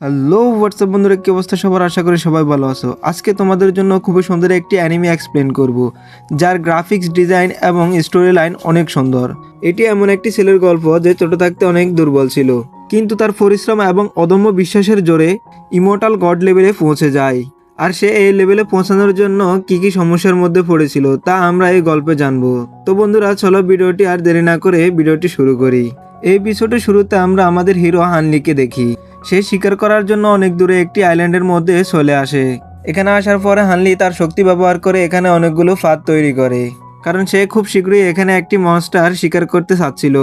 Hello WhatsApp বন্ধুরা, কি অবস্থা সবার? আশা করি সবাই ভালো আছো। আজকে তোমাদের জন্য খুবই সুন্দর একটি অ্যানিমে এক্সপ্লেন করব, যার গ্রাফিক্স ডিজাইন এবং স্টোরি লাইন অনেক সুন্দর। এটি এমন একটি ছেলের গল্প যে ছোট থাকতে অনেক দুর্বল ছিল, কিন্তু তার পরিশ্রম এবং অদম্য বিশ্বাসের জোরে ইমর্টাল গড লেভেলে পৌঁছে যায়। আর সে এই লেভেলে পৌঁছানোর জন্য কি কি সমস্যার মধ্যে পড়েছিল তা আমরা এই গল্পে জানবো। তো বন্ধুরা, চলো ভিডিওটি আর দেরি না করে ভিডিওটি শুরু করি। এই এপিসোডের শুরুতে আমরা আমাদের হিরো হানলিকে দেখি। সে শিকার করার জন্য অনেক দূরে একটি আইল্যান্ডের মধ্যে চলে আসে। এখানে আসার পরে হানলি তার শক্তি ব্যবহার করে এখানে অনেকগুলো ফাঁদ তৈরি করে, কারণ সে খুব শীঘ্রই এখানে একটি মনস্টার শিকার করতে চাচ্ছিল।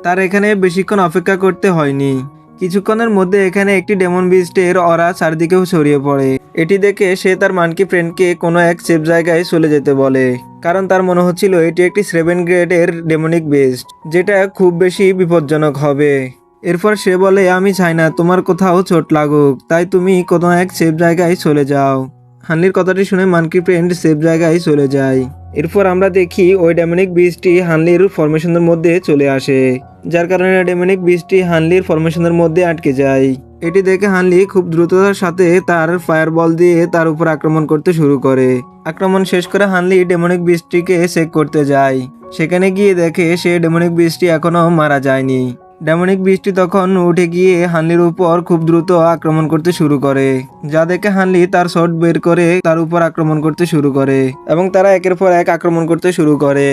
তার এখানে বেশিক্ষণ অপেক্ষা করতে হয়নি। কিছুক্ষণের মধ্যে এখানে একটি ডেমন বিস্টের অরা চারদিকেও ছড়িয়ে পড়ে। এটি দেখে সে তার মানকি ফ্রেন্ডকে কোনো এক সেফ জায়গায় চলে যেতে বলে, কারণ তার মনে হচ্ছিল এটি একটি 7 গ্রেডের ডেমনিক বেস্ট, যেটা খুব বেশি বিপজ্জনক হবে। এরপর সে বলে, আমি চাই না তোমার কোথাও চোট লাগুক, তাই তুমি কোনো এক সেফ জায়গায় চলে যাও। হানলির কথাটি শুনে মানকি ফ্রেন্ড সেফ জায়গায় চলে যায়। এরপর আমরা দেখি ওই ডেমনিক বিস্টটি হানলির ফরমেশনের মধ্যে চলে আসে, যার কারণে ডেমনিক বিস্টটি হানলির ফরমেশনের মধ্যে আটকে যায়। এটি দেখে হানলি খুব দ্রুততার সাথে তার ফায়ারবল দিয়ে তার উপর আক্রমণ করতে শুরু করে। আক্রমণ শেষ করে হানলি ডেমনিক বিস্টটিকে চেক করতে যায়। সেখানে গিয়ে দেখে সে ডেমনিক বিস্টটি এখনো মারা যায়নি। ডেমনিক বিস্টটি তখন উঠে গিয়ে হানলির উপর খুব দ্রুত আক্রমণ করতে শুরু করে, যা দেখে হানলি তার শট বের করে তার উপর আক্রমণ করতে শুরু করে এবং তারা একের পর এক আক্রমণ করতে শুরু করে।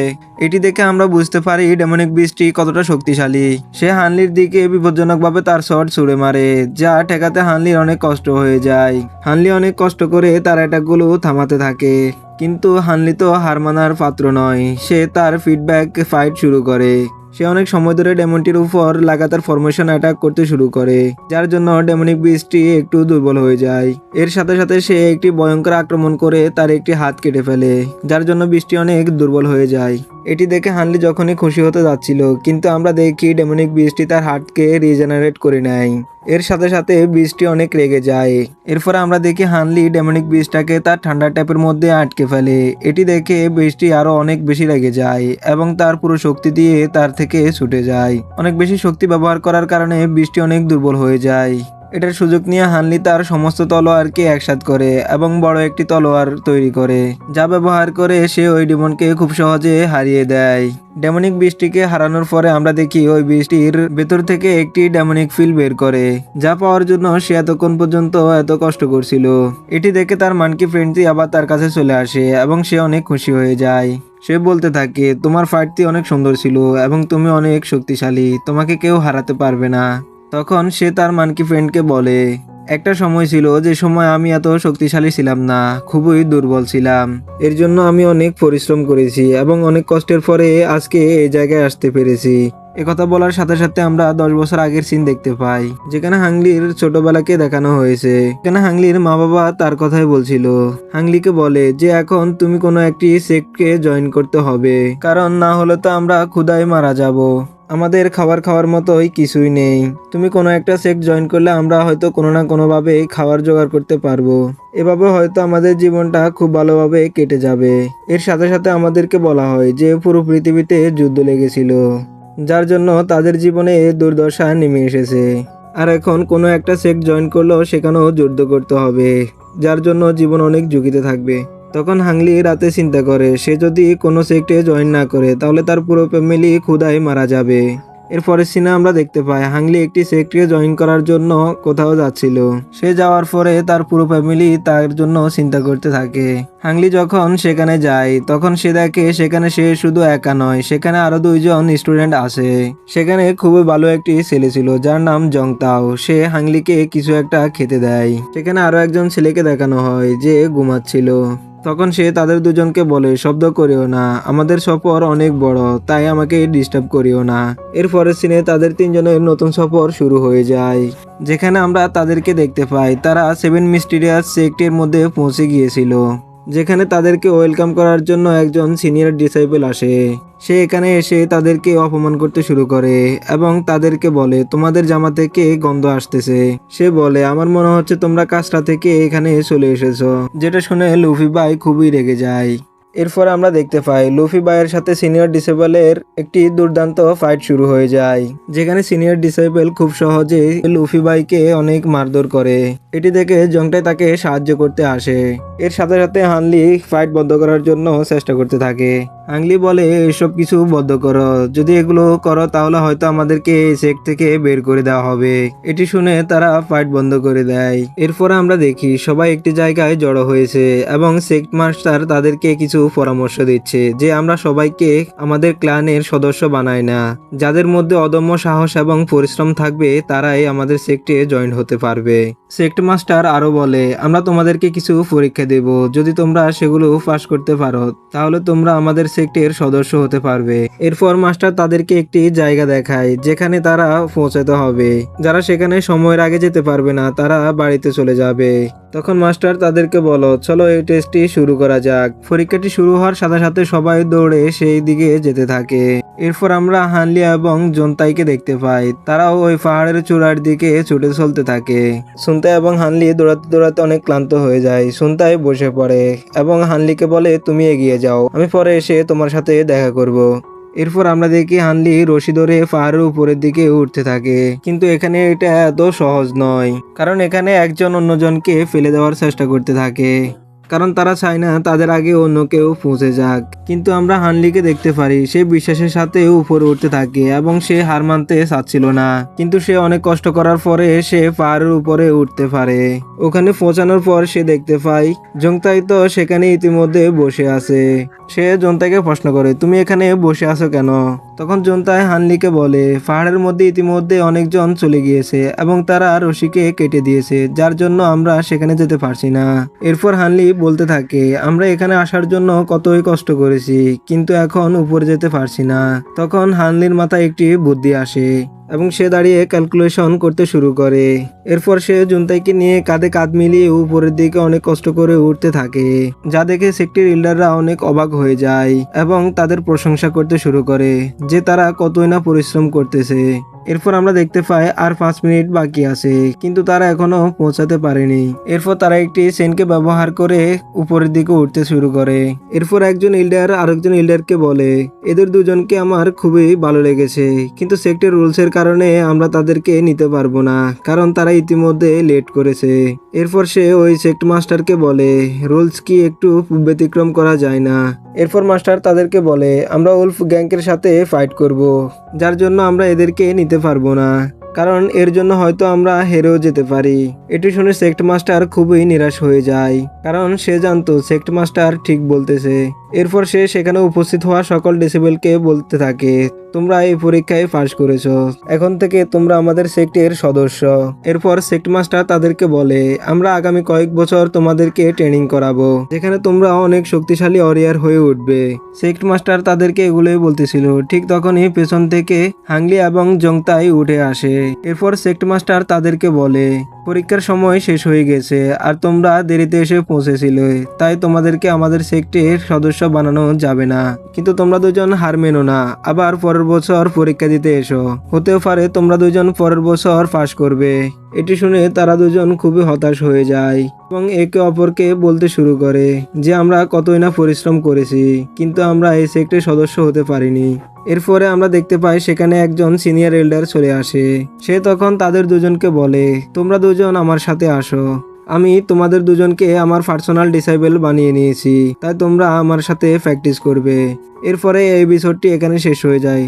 এটি দেখে আমরা বুঝতে পারি ডেমনিক বিস্টটি কতটা শক্তিশালী। সে হানলির দিকে বিপজ্জনকভাবে তার শট ছুড়ে মারে, যা ঠেকাতে হানলির অনেক কষ্ট হয়ে যায়। হানলি অনেক কষ্ট করে তার অ্যাটাকগুলো থামাতে থাকে, কিন্তু হানলি তো হার মানার পাত্র নয়। সে তার ফিডব্যাক ফাইট শুরু করে। সে অনেক সময় ধরে ডেমনটির উপর লাগাতার ফরমেশন অ্যাটাক করতে শুরু করে, যার জন্য ডেমনিক বিস্টটি একটু দুর্বল হয়ে যায়। এর সাথে সাথে সে একটি ভয়ঙ্কর আক্রমণ করে তার একটি হাত কেটে ফেলে, যার জন্য বিস্টটি অনেক দুর্বল হয়ে যায়। এটি দেখে হানলি যখনই খুশি হতে যাচ্ছিল, কিন্তু আমরা দেখি ডেমনিক বিস্টটি তার হাতকে রিজেনারেট করে নেয়। এর সাথে সাথে বিস্টটি অনেক রেগে যায়। এরপর আমরা দেখি হানলি ডেমনিক বিস্টটাকে তার ঠান্ডা ট্যাপের মধ্যে আটকে ফেলে। এটি দেখে বিস্টটি আরো অনেক বেশি রেগে যায় এবং তার পুরো শক্তি দিয়ে তার থেকে ছুটে যায়। অনেক বেশি শক্তি ব্যবহার করার কারণে বিস্টটি অনেক দুর্বল হয়ে যায়। এটার সুযোগ নিয়ে হানলি তার সমস্ত তলোয়ারকে একসাথ করে এবং বড় একটি তলোয়ার তৈরি করে, যা ব্যবহার করে সে ওই ডিমনকে খুব সহজে হারিয়ে দেয়। ডেমনিক বিস্টটিকে হারানোর পরে আমরা দেখি ওই বিস্টটির ভেতর থেকে একটি ডেমনিক ফিল বের করে, যা পাওয়ার জন্য সে এতক্ষণ পর্যন্ত এত কষ্ট করছিল। এটি দেখে তার মানকি ফ্রেন্ডটি আবার তার কাছে চলে আসে এবং সে অনেক খুশি হয়ে যায়। সে বলতে থাকে, তোমার ফাইটটি অনেক সুন্দর ছিল এবং তুমি অনেক শক্তিশালী, তোমাকে কেউ হারাতে পারবে না। তখন সে তার মানকি ফ্রেন্ডকে বলে, একটা সময় ছিল যে সময় আমি এত শক্তিশালী ছিলাম না, খুবই দুর্বল ছিলাম। এর জন্য আমি অনেক পরিশ্রম করেছি এবং অনেক কষ্টের পরে আজকে এই জায়গায় আসতে পেরেছি। একথা বলার সাথে সাথে আমরা 10 বছর আগের সিন দেখতে পাই, যেখানে হাংলির ছোটবেলাকে দেখানো হয়েছে। এখানে হাংলির মা বাবা তার কথাই বলছিল। হাংলিকে বলে যে এখন তুমি কোনো একটি সেক্টকে জয়েন করতে হবে, কারণ না হলে তো আমরা ক্ষুধায় মারা যাব। আমাদের খাওয়ার মতোই কিছুই নেই। তুমি কোনো একটা সেক্ট জয়েন করলে আমরা হয়তো কোনো না কোনোভাবে খাবার জোগাড় করতে পারবো। এভাবে হয়তো আমাদের জীবনটা খুব ভালোভাবে কেটে যাবে। এর সাথে সাথে আমাদেরকে বলা হয় যে পুরো পৃথিবীতে যুদ্ধ লেগেছিল, যার জন্য তাদের জীবনে দুর্দশা নেমে এসেছে। আর এখন কোনো একটা সেক্ট জয়েন করলেও সেখানেও যুদ্ধ করতে হবে, যার জন্য জীবন অনেক ঝুঁকিতে থাকবে। তখন হাংলি রাতে চিন্তা করে, সে যদি কোনো সেক্টে জয়েন না করে তাহলে তার পুরো ফ্যামিলি ক্ষুধায় মারা যাবে। এরপরের সিনে আমরা দেখতে পাই হাংলি একটি সেক্টে জয়েন করার জন্য কোথাও যাচ্ছিল। সে যাওয়ার পরে তার পুরো ফ্যামিলি তার জন্য চিন্তা করতে থাকে। হাংলি যখন সেখানে যায় তখন সে দেখে সেখানে সে শুধু একা নয়, সেখানে আরো 2জন স্টুডেন্ট আছে। সেখানে খুবই ভালো একটি ছেলে ছিল যার নাম জংতাও। সে হাংলিকে কিছু একটা খেতে দেয়। সেখানে আরো একজন ছেলেকে দেখানো হয় যে ঘুমাচ্ছিল। তখন সে তাদের দুজনকে বলে, শব্দ করিও না, আমাদের সফর অনেক বড়, তাই আমাকে ডিস্টার্ব করিও না। এরপরের সিনে তাদের 3জনের নতুন সফর শুরু হয়ে যায়, যেখানে আমরা তাদেরকে দেখতে পাই তারা 7 মিস্টিরিয়াস সেক্টের মধ্যে পৌঁছে গিয়েছিল, যেখানে তাদেরকে ওয়েলকাম করার জন্য একজন সিনিয়র ডিসাইপল আসে। সে এখানে এসে তাদেরকে অপমান করতে শুরু করে এবং তাদেরকে বলে, তোমাদের জামা থেকে গন্ধ আসতেছে। সে বলে, আমার মনে হচ্ছে তোমরা কাজটা থেকে এখানে চলে এসেছো। যেটা শুনে লুফি ভাই খুবই রেগে যায়। এরপর আমরা দেখতে পাই লুফি ভাইয়ের সাথে সিনিয়র ডিসেবলের একটি দুর্দান্ত ফাইট শুরু হয়ে যায়, যেখানে সিনিয়র ডিসেবল খুব সহজে লুফি ভাইকে অনেক মারধর করে। এটি দেখে জংটাই তাকে সাহায্য করতে আসে। এর সাথে সাথে হানলি ফাইট বন্ধ করার জন্য চেষ্টা করতে থাকে। হাংলি বলে এসব কিছু বন্ধ করো, যদি এগুলো করো তাহলে হয়তো আমাদেরকে এই সেক্ট থেকে বের করে দেওয়া হবে। এটি শুনে তারা ফাইট বন্ধ করে দেয়। এরপর আমরা দেখি সবাই একটি জায়গায় জড়ো হয়েছে এবং সেক্ট মাস্টার তাদেরকে কিছু পরামর্শ দিচ্ছে যে আমরা সবাইকে আমাদের ক্লানের সদস্য বানাই না, যাদের মধ্যে অদম্য সাহস এবং পরিশ্রম থাকবে তারাই আমাদের সেক্টে জয়েন হতে পারবে। সেক্ট মাস্টার আরো বলে আমরা তোমাদেরকে কিছু পরীক্ষা দেব, যদি তোমরা সেগুলো পাস করতে পারো তাহলে তোমরা আমাদের সেক্টের সদস্য হতে পারবে। এরপর মাস্টার তাদেরকে একটি জায়গা দেখায় যেখানে তারা পৌঁছাতে হবে। যারা সেখানে সময়ের আগে যেতে পারবে না তারা বাড়িতে চলে যাবে। তখন মাস্টার তাদেরকে বলো চলো এই টেস্টটি শুরু করা যাক। পরীক্ষাটি শুরু হওয়ার সাথে সাথে সবাই দৌড়ে সেই দিকে যেতে থাকে। এরপর আমরা হানলি এবং জোনতাইকে দেখতে পাই, তারাও ওই পাহাড়ের চূড়ার দিকে ছুটে চলতে থাকে। সুনতাই এবং হানলি দৌড়াতে দৌড়াতে অনেক ক্লান্ত হয়ে যায়। সুনতাই বসে পড়ে এবং হানলিকে বলে তুমি এগিয়ে যাও, আমি পরে এসে তোমার সাথে দেখা করব। এরপর আমরা দেখি হানলি রশি ধরে পাহাড়ের উপরের দিকে উঠতে থাকে, কিন্তু এখানে এটা এত সহজ নয়, কারণ এখানে একজন অন্যজনকে ফেলে দেওয়ার চেষ্টা করতে থাকে, কারণ তারা চায় না তাদের আগে অন্য কেউ পৌঁছে যাক। কিন্তু আমরা হানলিকে দেখতে পারি সে বিশ্বাসের সাথে উপরে উঠতে থাকে এবং সে হার মানতে চাচ্ছিল না, কিন্তু সে অনেক কষ্ট করার পরে সে পাহাড়ের উপরে উঠতে পারে। ওখানে পৌঁছানোর পর সে দেখতে পায় জংতাই তো সেখানে ইতিমধ্যে বসে আছে। সে জনতাইকে প্রশ্ন করে তুমি এখানে বসে আছো কেন? তখন জনতাই হানলিকে বলে পাহাড়ের মধ্যে ইতিমধ্যে অনেকজন চলে গিয়েছে এবং তারা রশিকে কেটে দিয়েছে, যার জন্য আমরা সেখানে যেতে পারছি না। এরপর হানলি বলতে থাকে আমরা এখানে আসার জন্য কতই কষ্ট করেছি, কিন্তু এখন উপরে যেতে পারছি না। তখন হানলির মাথায় একটি বুদ্ধি আসে এবং সে দাঁড়িয়ে ক্যালকুলেশন করতে শুরু করে। এরপর সে জুনতাইকে নিয়ে কাঁধে কাঁধ মিলিয়ে উপরের দিকে অনেক কষ্ট করে উঠতে থাকে, যা দেখে সেক্টর লিডাররা অনেক অবাক হয়ে যায় এবং তাদের প্রশংসা করতে শুরু করে যে তারা কতই না পরিশ্রম করতেছে। এরপর আমরা দেখতে পাই আর 5 মিনিট বাকি আছে, কিন্তু তারা এখনো পৌঁছাতে পারেনি। এরপর তারা একটি চেনকে ব্যবহার করে উপরের দিকে উঠতে শুরু করে। এরপর একজন ইল্ডার আরেকজন ইল্ডারকে বলে এদের দুজনকে আমার খুবই ভালো লেগেছে, কিন্তু সেক্টর রুলসের কারণে আমরা তাদেরকে নিতে পারবো না, কারণ তারা ইতিমধ্যে লেট করেছে। এরপর সে ওই সেক্ট মাস্টারকে বলে রুলস কি একটু ব্যতিক্রম করা যায় না? এরপর মাস্টার তাদেরকে বলে আমরা উলফ গ্যাংকের সাথে ফাইট করব, যার জন্য আমরা এদেরকে নিতে পারবো না, কারণ এর জন্য হয়তো আমরা হেরেও যেতে পারি। এটি শুনে সেক্ট মাস্টার খুবই নিরাশ হয়ে যায়, কারণ সে জানতো সেক্ট মাস্টার ঠিক বলতেছে। এরপর সে সেখানে উপস্থিত হওয়া সকল ডিসেবলকে বলতে থাকে তোমরা এই পরীক্ষায় পাশ করেছো, এখন থেকে তোমরা আমাদের সেক্টের সদস্য। এরপর সেক্ট মাস্টার তাদেরকে বলে আমরা আগামী কয়েক বছর তোমাদেরকে ট্রেনিং করাবো, যেখানে তোমরা অনেক শক্তিশালী ওয়ারিয়র হয়ে উঠবে। সেক্ট মাস্টার তাদেরকে এগুলোই বলতেছিল, ঠিক তখনই পেছন থেকে হাংলি এবং জংতাই উঠে আসে। এরপর সেক্ট মাস্টার তাদেরকে বলে পরীক্ষার সময় শেষ হয়ে গেছে আর তোমরা দেরিতে এসে পৌঁছেছিলে, তাই তোমাদেরকে আমাদের সেক্টের সদস্য বানানো যাবে না, কিন্তু তোমরা দুজন হার মেনো না, আবার পরের বছর পরীক্ষা দিতে এসো, হতেও পারে তোমরা দুজন পরের বছর পাশ করবে। এটি শুনে তারা দুজন খুবই হতাশ হয়ে যায় এবং একে অপরকে বলতে শুরু করে যে আমরা কতই না পরিশ্রম করেছি, কিন্তু আমরা এই সেক্টের সদস্য হতে পারিনি। এরপরে আমরা দেখতে পাই সেখানে একজন সিনিয়র এল্ডার চলে আসে। সে তখন তাদের দুজনকে বলে তোমরা দুজন আমার সাথে আসো, আমি তোমাদের দুজনকে আমার পার্সোনাল ডিসেবল বানিয়ে নিয়েছি, তাই তোমরা আমার সাথে প্র্যাকটিস করবে। এরপরে এই এপিসোডটি এখানে শেষ হয়ে যায়।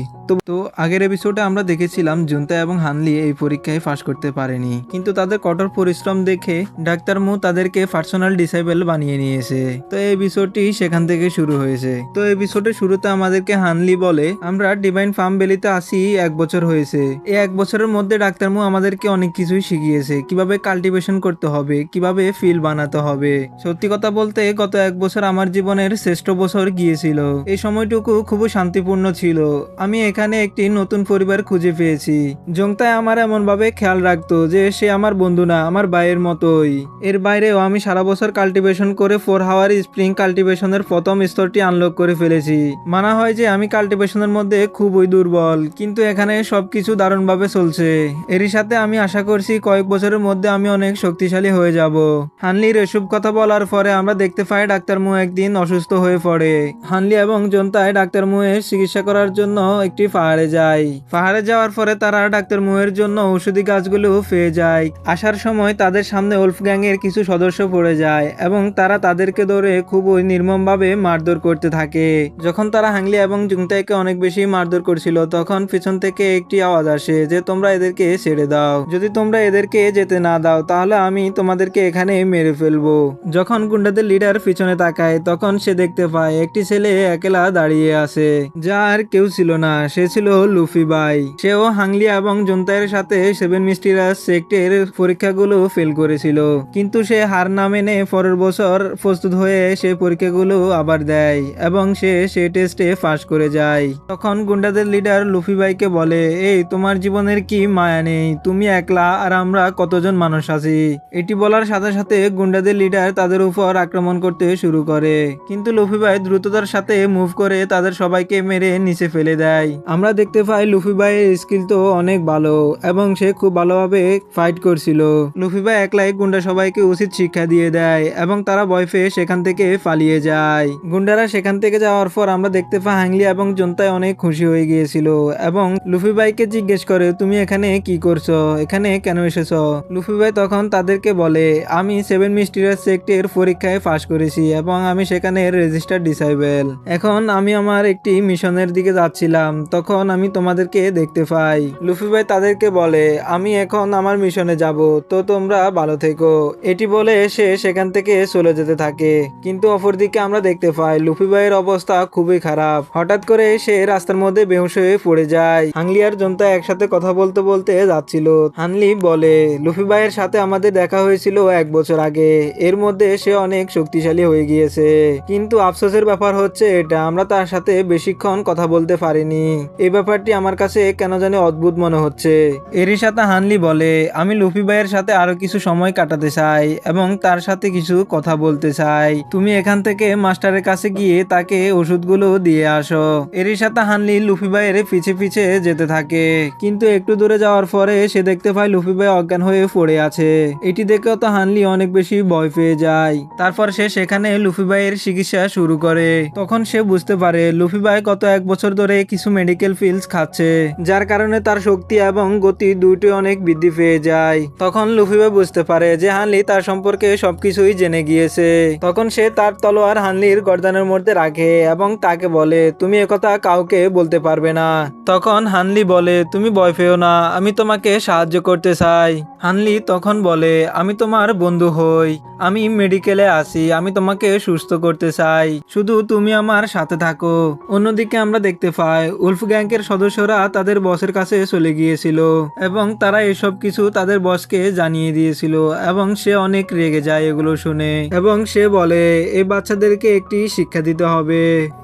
তো আগের এপিসোডে আমরা দেখেছিলাম জুনতা এবং হানলি এই পরীক্ষায় পাশ করতে পারেনি, কিন্তু তাদের কঠোর পরিশ্রম দেখে ডাক্তার মু তাদেরকে পার্সোনাল ডিসেবল বানিয়ে নিয়েছে। তো এই এপিসোডটি সেখান থেকে শুরু হয়েছে। তো এপিসোডের শুরুতে আমাদেরকে হানলি বলে আমরা ডিভাইন ফার্ম ভ্যালিতে আসি 1 বছর হয়েছে। এই 1 বছরের মধ্যে ডাক্তার মু আমাদেরকে অনেক কিছুই শিখিয়েছে, কিভাবে কাল্টিভেশন করতে হবে, কিভাবে ফিল বানাতে হবে। সত্যি কথা বলতে গত 1 বছর আমার জীবনের শ্রেষ্ঠ বছর গিয়েছিল। এই সময়টুকু খুবই শান্তিপূর্ণ ছিল। আমি এখানে একটি নতুন পরিবার খুঁজে পেয়েছি। জংতাই আমার এমন ভাবে খেয়াল রাখতো যে সে আমার বন্ধু না, আমার ভাইয়ের মতোই। এর বাইরেও আমি সারা বছর কাল্টিভেশন করে 4 হাওয়ার স্প্রিং কাল্টিভেশনের প্রথম স্তরটি আনলক করে ফেলেছি। মানা হয় যে আমি কাল্টিভেশনের মধ্যে খুবই দুর্বল, কিন্তু এখানে সবকিছু দারুণভাবে চলছে। এরই সাথে আমি আশা করছি কয়েক বছরের মধ্যে আমি অনেক শক্তিশালী হয়ে যাব। হানলির এসব কথা বলার পরে আমরা দেখতে পাই ডাক্তার মু একদিন অসুস্থ হয়ে পড়ে। হানলি এবং জনতাই ডাক্তার মুয়ের চিকিৎসা করার জন্য একটি পাহাড়ে যায়। পাহাড়ে যাওয়ার পরে তারা ডাক্তার মুয়ের জন্য ঔষধি গাছগুলো পেয়ে যায়। আসার সময় তাদের সামনে উলফ গ্যাং এর কিছু সদস্য পড়ে যায় এবং তারা তাদেরকে ধরে খুবই নির্মমভাবে মারধর করতে থাকে। যখন তারা হাংলি এবং জুংতাইকে অনেক বেশি মারধর করছিল তখন পিছন থেকে একটি আওয়াজ আসে যে তোমরা এদেরকে ছেড়ে দাও, যদি তোমরা এদেরকে যেতে না দাও তাহলে আমি তোমাদেরকে এখানে মেরে ফেলবো। যখন গুন্ডাদের লিডার পিছনে তাকায় তখন সে দেখতে পায় একটি ছেলে একলা দাঁড়িয়ে আছে, যার কেউ ছিল না, সে ছিল লুফি ভাই। সেও হাংলি এবং জুনতাইয়ের সাথে 7 মিস্টিরিয়াস সেক্টের পরীক্ষাগুলো ফেল করেছিল, কিন্তু সে হার না মেনে পরের বছর প্রস্তুত হয়ে সে পরীক্ষাগুলো আবার দেয় এবং সে টেস্টে পাস করে যায়। তখন গুন্ডাদের লিডার লুফি ভাইকে বলে, এই তোমার জীবনের কি মায়া নেই? তুমি একলা আর আমরা কতজন মানুষ আছি। এটি বলার সাথে সাথে গুন্ডাদের লিডার তাদের উপর আক্রমণ করতে শুরু করে, কিন্তু লুফি ভাই দ্রুততার সাথে মুভ করে তাদের সবাইকে মেরে নিচে ফেলে দেয়। আমরা দেখতে পাই লুফি ভাইয়ের স্কিল তো অনেক ভালো এবং সে খুব ভালোভাবে ফাইট করছিল। লুফি ভাই একলাই গুন্ডা সবাইকে উচিত শিক্ষা দিয়ে দেয় এবং তারা ভয় পেয়ে সেখান থেকে পালিয়ে যায়। গুন্ডারা সেখান থেকে যাওয়ার পর আমরা দেখতে পাই হাংলি এবং জনতাই অনেক খুশি হয়ে গিয়েছিল এবং লুফি ভাইকে জিজ্ঞেস করে, তুমি এখানে কি করছো, এখানে কেন এসেছো? লুফি ভাই তখন তাদেরকে বলে, আমি 7 মিস্টিরিয়াস সেক্টের পরীক্ষায় পাস করেছি এবং আমি সেখানে রেজিস্টার ডিসেবল। এখন আমি আমার একটি মিশনের দিকে যাচ্ছিলাম, তখন আমি তোমাদেরকে দেখতে পাই। লুফি ভাই তাদেরকে বলে, আমি এখন আমার মিশনে যাব, তো তোমরা ভালো থেকো। এটি বলে সে সেখান থেকে চলে যেতে থাকে। কিন্তু অপরদিকে আমরা দেখতে পাই লুফি ভাইয়ের অবস্থা খুবই খারাপ। হঠাৎ করে সে রাস্তার মধ্যে বেহুশ হয়ে পড়ে যায়। হাংলি আর জনতা একসাথে কথা বলতে বলতে যাচ্ছিল। হানলি বলে, লুফি ভাইয়ের সাথে আমাদের দেখা হয়েছিল 1 বছর আগে, এর মধ্যে সে অনেক শক্তিশালী হয়ে গিয়েছে, কিন্তু আফসোসের ব্যাপার হচ্ছে এটা আমরা তার সাথে বেশিক্ষণ কথা বলতে পারিনি। এই ব্যাপারটি আমার কাছে কেন জানি অদ্ভুত মনে হচ্ছে। এরই সাথে হানলি বলে, আমি লুফি ভাইয়ের সাথে আরো কিছু সময় কাটাতে চাই এবং তার সাথে কিছু কথা বলতে চাই। তুমি এখান থেকে মাস্টারের কাছে গিয়ে তাকে ওষুধগুলো দিয়ে আসো। এরই সাথে হানলি লুফি ভাইয়ের পিছে পিছে যেতে থাকে, কিন্তু একটু দূরে যাওয়ার পরে সে দেখতে পায় লুফি ভাই অজ্ঞান হয়ে পড়ে আছে। এটি দেখেও তো হানলি অনেক বেশি ভয় পেয়ে যায়। তারপর সে সেখানে লুফি ভাইয়ের চিকিৎসা শুরু করে। তখন সে বুঝতে পারে লুফি ভাই গত 1 বছর ধরে কিছু মেডিকেল পিলস খাচ্ছে, যার কারণে তার শক্তি এবং গতি দুইটি অনেক বৃদ্ধি পেয়ে যায়। তখন লুফি ভাই বুঝতে পারে যে হানলি তার সম্পর্কে সবকিছুই জেনে গিয়েছে। তখন সে তার তলোয়ার হানলির গর্দানের মধ্যে রাখে এবং তাকে বলে, তুমি একথা কাউকে বলতে পারবে না। তখন হানলি বলে, তুমি ভয় পেও না, আমি তোমাকে সাহায্য করতে চাই। হানলি তখন বলে, আমি তোমার বন্ধু হই, আমি মেডিকেলে আছি, আমি তোমাকে সুস্থ করতে চাই, শুধু তুমি আমার সাথে থাকো। অন্যদিকে আমরা দেখতে পাই উলফ গ্যাংকের সদস্যরা তাদের বসের কাছে চলে গিয়েছিল এবং তারা এসব কিছু তাদের বসকে জানিয়ে দিয়েছিল এবং সে অনেক রেগে যায় এগুলো শুনে এবং সে বলে, এই বাচ্চাদেরকে একটি শিক্ষা দিতে হবে।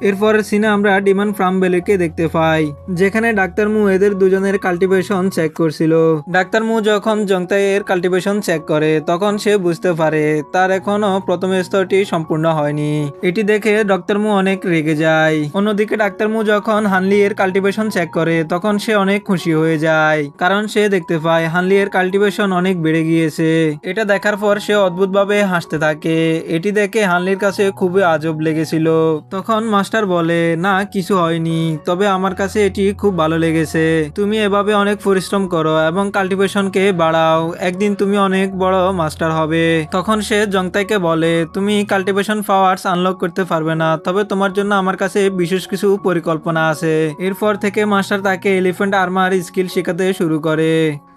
এরপরের সিনে আমরা ডিমান ফ্রাম বেলেকে দেখতে পাই, যেখানে ডাক্তার মু এদের দুজনের কাল্টিভেশন চেক করছিল। ডাক্তার মু যখন জংতাইয়ের কাল্টিভেশন চেক করে তখন সে বুঝতে পারে তার এখনো প্রথম স্তরটি সম্পূর্ণ হয়নি। এটি দেখে ডাক্তার মু অনেক রেগে যায়। অন্যদিকে ডাক্তার মু যখন হানলি এর কাল্টিভেশন চেক করে তখন সে অনেক খুশি হয়ে যায়, কারণ সে দেখতে পায় হানলি এর কাল্টিভেশন অনেক বেড়ে গিয়েছে। এটা দেখার পর সে অদ্ভুতভাবে হাসতে থাকে। এটি দেখে হানলির কাছে খুবই আজব লেগেছিল। তখন মাস্টার বলে, না কিছু হয়নি, তবে আমার কাছে এটি খুব ভালো লেগেছে। তুমি এভাবে অনেক পরিশ্রম করো এবং কাল্টিভেশনকে বাড়াও, একদিন তুমি অনেক বড় মাস্টার হবে। তখন সে জংতাইকে বলে, তুমি কাল্টিভেশন পাওয়ার্স আনলক করতে পারবে না, তবে তোমার জন্য আমার কাছে বিশেষ কিছু পরিকল্পনা আছে। এরপর থেকে মাস্টার তাকে এলিফ্যান্ট আর্মার স্কিল শেখাতে শুরু করে,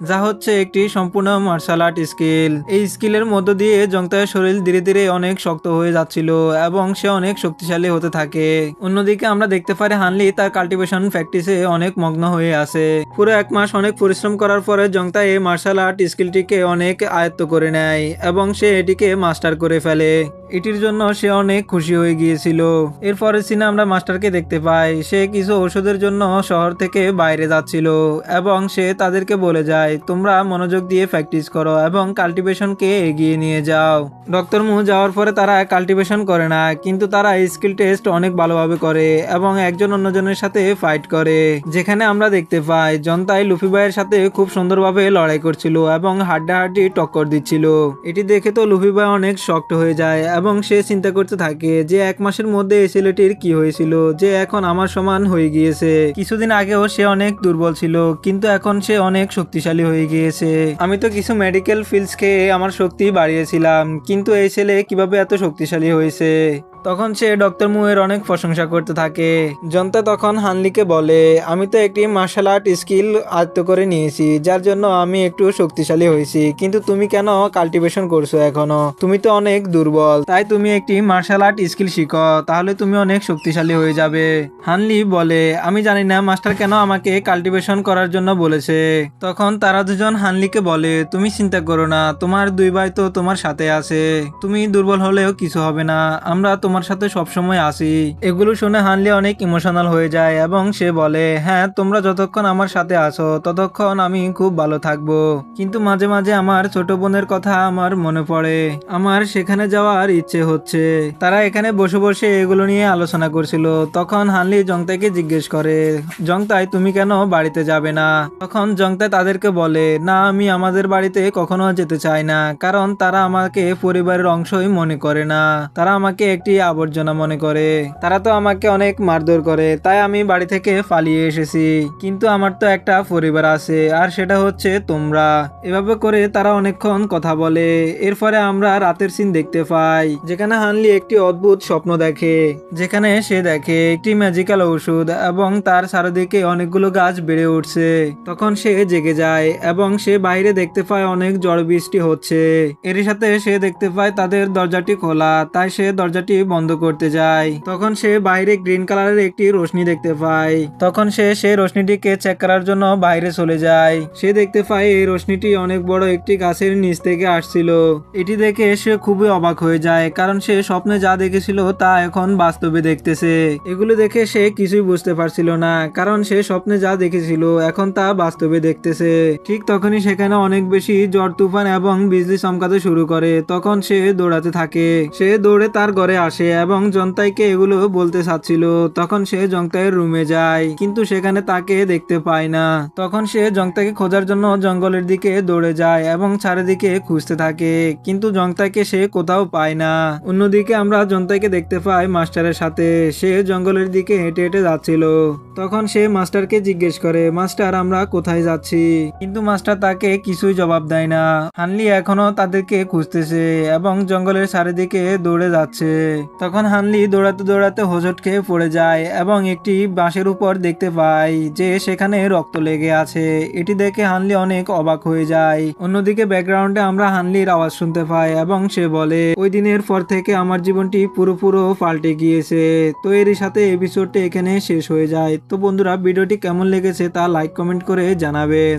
যা হচ্ছে একটি সম্পূর্ণ মার্শাল আর্ট স্কিল। এই স্কিলের মধ্য দিয়ে জংতাইয়ের শরীর ধীরে ধীরে অনেক শক্ত হয়ে যাচ্ছিল এবং সে অনেক শক্তিশালী হতে থাকে। অন্যদিকে আমরা দেখতে পারি হানলি তার কাল্টিভেশন প্র্যাকটিসে অনেক মগ্ন হয়ে আছে। পুরো 1 মাস অনেক পরিশ্রম করার পরে জংতাই এই মার্শাল আর্ট স্কিলটিকে অনেক আয়ত্ত করে নেয় এবং সে এটিকে মাস্টার করে ফেলে। এটির জন্য সে অনেক খুশি হয়ে গিয়েছিল। এরপরের সিনে আমরা মাস্টারকে দেখতে পাই, সে কিছু ওষুধের জন্য শহর থেকে বাইরে যাচ্ছিল এবং সে তাদেরকে বলে যায়, তোমরা মনোযোগ দিয়ে প্র্যাকটিস করো এবং কাল্টিভেশনকে এগিয়ে নিয়ে যাও। ডক্টর মু যাওয়ার পরে তারা কাল্টিভেশন করে না, কিন্তু তারা স্কিল টেস্ট অনেক ভালোভাবে করে এবং একজন অন্যজনের সাথে ফাইট করে। যেখানে আমরা দেখতে পাই জনতাই লুফি ভাইয়ের সাথে খুব সুন্দরভাবে লড়াই করছিল এবং হাড্ডাহাড্ডি টক্কর দিচ্ছিল। এটি দেখে তো লুফি ভাই অনেক শক্ট হয়ে যায় এবং সে চিন্তা করতে থাকে যে 1 মাসের মধ্যে এই ছেলেটির কি হয়েছিল যে এখন আমার সমান হয়ে গিয়েছে। কিছুদিন আগেও সে অনেক দুর্বল ছিল, কিন্তু এখন সে অনেক শক্তিশালী হয়ে গিয়েছে। আমি তো কিছু মেডিকেল পিলস খেয়ে আমার শক্তি বাড়িয়েছিলাম, কিন্তু এই ছেলে কিভাবে এত শক্তিশালী হয়েছে। তখন সে ডক্টর মুয়ের অনেক প্রশংসা করতে থাকে। জনতা তখন হানলিকে বলে, আমি তো একটি মার্শাল আর্ট স্কিল আয়ত্ত করে নিয়েছি, যার জন্য আমি একটু শক্তিশালী হয়েছি, কিন্তু তুমি কেন কাল্টিভেশন করছো এখনো? তুমি তো অনেক দুর্বল, তাই তুমি একটি মার্শাল আর্ট স্কিল শিখো, তাহলে তুমি অনেক শক্তিশালী হয়ে যাবে। হানলি বলে, আমি জানি না মাস্টার কেন আমাকে কাল্টিভেশন করার জন্য বলেছে। তখন তারা দুজন হানলিকে বলে, তুমি চিন্তা করো না, তোমার 2 ভাই তো তোমার সাথে আছে, তুমি দুর্বল হলেও কিছু হবে না, আমরা তোমার সাথে সবসময় আসি। এগুলো শুনে হানলি অনেক ইমোশনাল হয়ে যায় এবং সে বলে, হ্যাঁ তোমরা যতক্ষণ আমার সাথে আছো ততক্ষণ আমি খুব ভালো থাকবো, কিন্তু মাঝে মাঝে আমার ছোট বোনের কথা আমার মনে পড়ে, আমার সেখানে যাওয়ার ইচ্ছে হচ্ছে। তারা এখানে বসে বসে এগুলো নিয়ে আলোচনা করছিল। তখন হানলি জংতাইকে জিজ্ঞেস করে, জংতাই তুমি কেন বাড়িতে যাবে না? তখন জংতাই তাদেরকে বলে, না আমি আমাদের বাড়িতে কখনো যেতে চাই না, কারণ তারা আমাকে পরিবারের অংশই মনে করে না, তারা আমাকে একটি আবর্জনা মনে করে, তারা তো আমাকে অনেক মারধর করে, তাই আমি বাড়ি থেকে পালিয়ে এসেছি, কিন্তু আমার তো একটা পরিবার আছে আর সেটা হচ্ছে তোমরা। এভাবে করে তারা অনেকক্ষণ কথা বলে। এরপরে আমরা রাতের সিন দেখতে পাই, যেখানে হানলি একটি অদ্ভুত স্বপ্ন দেখে, যেখানে সে দেখে একটি ম্যাজিক্যাল ঔষধ এবং তার চারিদিকে অনেকগুলো গাছ বেড়ে উঠছে। তখন সে জেগে যায় এবং সে বাইরে দেখতে পায় অনেক ঝড় বৃষ্টি হচ্ছে। এর সাথে সে দেখতে পায় তাদের দরজাটি খোলা, তাই সে দরজাটি বন্ধ করতে যায়। তখন সে বাইরে গ্রিন কালারের একটি রোশনি দেখতে পায়। তখন সে সেই রোশনিটিকে চেক করার জন্য বাইরে চলে যায়। সে দেখতে পায় এই রোশনিটি অনেক বড় একটি গাছের নিচ থেকে আসছিল। এটি দেখে সে খুবই অবাক হয়ে যায়, কারণ সে স্বপ্নে যা দেখেছিল তা এখন বাস্তবে দেখতেছে। এগুলো দেখে সে কিছুই বুঝতে পারছিল না, কারণ সে স্বপ্নে যা দেখেছিল এখন তা বাস্তবে দেখতেছে। ঠিক তখনই সেখানে অনেক বেশি ঝড় তুফান এবং বিজলি চমকাতে শুরু করে। তখন সে দৌড়াতে থাকে, সে দৌড়ে তার ঘরে আসে এবং জনতাইকে এগুলো বলতে চাচ্ছিল। তখন সে জংতাইয়ের রুমে যায়, কিন্তু সেখানে তাকে দেখতে পায় না। তখন সে জংতাইকে খোঁজার জন্য জঙ্গলের দিকে দৌড়ে যায় এবং চারিদিকে খুঁজতে থাকে, কিন্তু জংতাইকে সে কোথাও পায় না। অন্যদিকে আমরা জংতাইকে দেখতে পাই মাস্টারের সাথে, সে জঙ্গলের দিকে হেঁটে হেঁটে যাচ্ছিল। তখন সে মাস্টারকে জিজ্ঞেস করে, মাস্টার আমরা কোথায় যাচ্ছি? কিন্তু মাস্টার তাকে কিছুই জবাব দেয় না। হানলি এখনো তাদেরকে খুঁজতেছে এবং জঙ্গলের চারিদিকে দৌড়ে যাচ্ছে। তখন হানলি দৌড়াতে দৌড়াতে হোঁচট খেয়ে পড়ে যায় এবং একটি বাঁশের উপর দেখতে পায় যে সেখানে রক্ত লেগে আছে। এটি দেখে হানলি অনেক অবাক হয়ে যায়। অন্যদিকে ব্যাকগ্রাউন্ডে আমরা হানলির আওয়াজ শুনতে পাই এবং সে বলে, ওই দিনের পর থেকে আমার জীবনটি পুরো পাল্টে গিয়েছে। তো এরই সাথে এপিসোডটি এখানে শেষ হয়ে যায়। তো বন্ধুরা ভিডিওটি কেমন লেগেছে তা লাইক কমেন্ট করে জানাবেন।